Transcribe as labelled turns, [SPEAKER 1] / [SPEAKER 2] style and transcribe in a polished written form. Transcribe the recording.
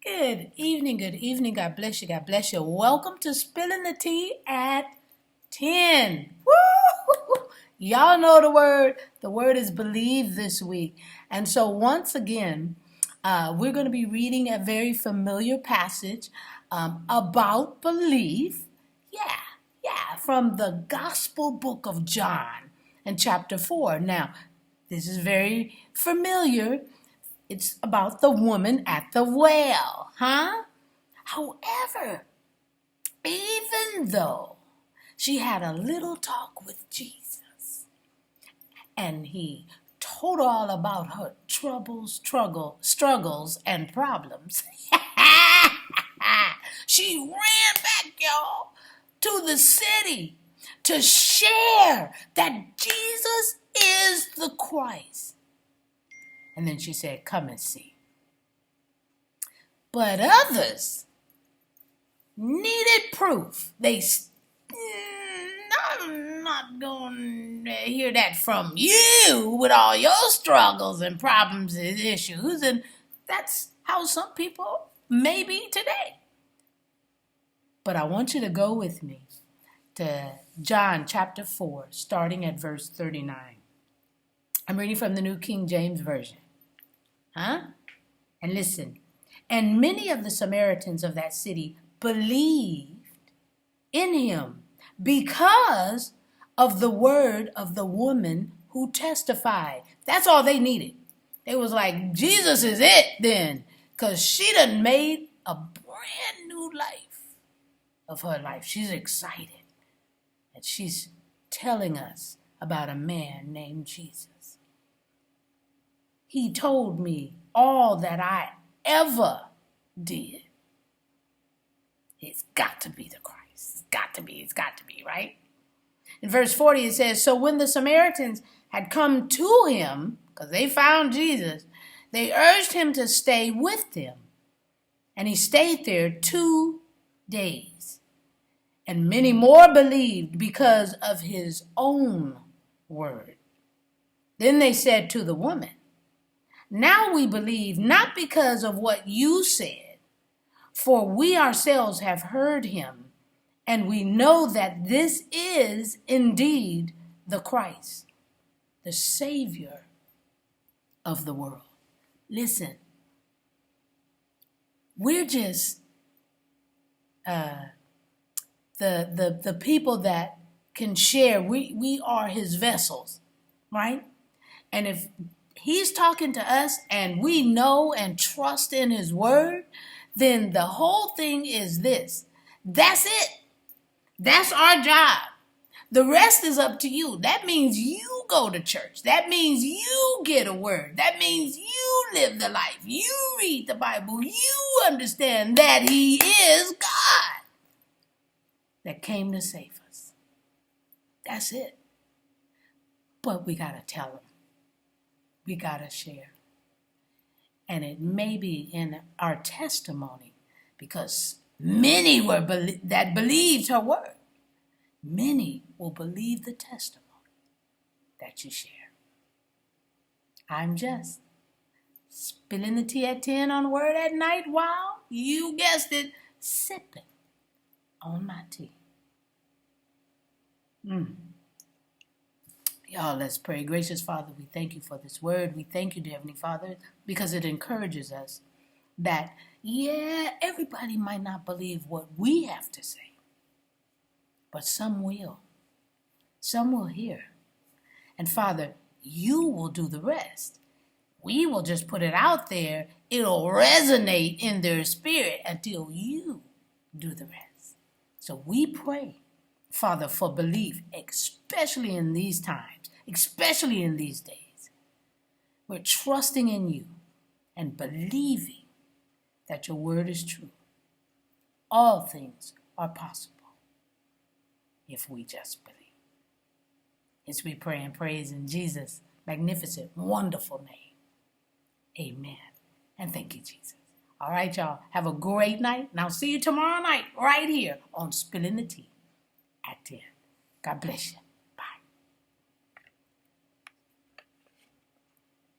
[SPEAKER 1] Good evening, good evening. God bless you, God bless you. Welcome to Spilling the Tea at 10. Woo! Y'all know the word. The word is believe this week. And so once again, we're going to be reading a very familiar passage about belief. From the Gospel book of John in chapter 4. Now, this is very familiar. It's about the woman at the well, However, even though she had a little talk with Jesus and he told her all about her struggles, and problems, she ran back, y'all, to the city to share that Jesus is the Christ. And then she said, come and see. But others needed proof. I'm not going to hear that from you with all your struggles and problems and issues. And that's how some people may be today. But I want you to go with me to John chapter 4, starting at verse 39. I'm reading from the New King James Version. And listen. And many of the Samaritans of that city believed in him because of the word of the woman who testified. That's all they needed. They was like, Jesus is it then, because she done made a brand new life of her life. She's excited. And she's telling us about a man named Jesus. He told me all that I ever did. It's got to be the Christ. It's got to be, right? In verse 40 it says, so when the Samaritans had come to him, because they found Jesus, they urged him to stay with them. And he stayed there 2 days. And many more believed because of his own word. Then they said to the woman, now we believe not because of what you said, for we ourselves have heard him, and we know that this is indeed the Christ, the Savior of the world. Listen, we're just the people that can share. We are his vessels, right? And if he's talking to us and we know and trust in his word, then the whole thing is this. That's it. That's our job. The rest is up to you. That means you go to church. That means you get a word. That means you live the life. You read the Bible. You understand that he is God that came to save us. That's it. But we got to tell him. We got to share. And it may be in our testimony because many were that believed her word. Many will believe the testimony that you share. I'm just spilling the tea at 10 on Word at Night while, you guessed it, sipping on my tea. Y'all, let's pray. Gracious Father, we thank you for this word. We thank you, dear Heavenly Father, because it encourages us that, everybody might not believe what we have to say, but some will. Some will hear. And Father, you will do the rest. We will just put it out there. It'll resonate in their spirit until you do the rest. So we pray, Father, for belief, especially in these times, especially in these days. We're trusting in you and believing that your word is true. All things are possible if we just believe. As we pray and praise in Jesus' magnificent, wonderful name. Amen. And thank you, Jesus. All right, y'all. Have a great night. And I'll see you tomorrow night right here on Spilling the Tea at 10. God bless you.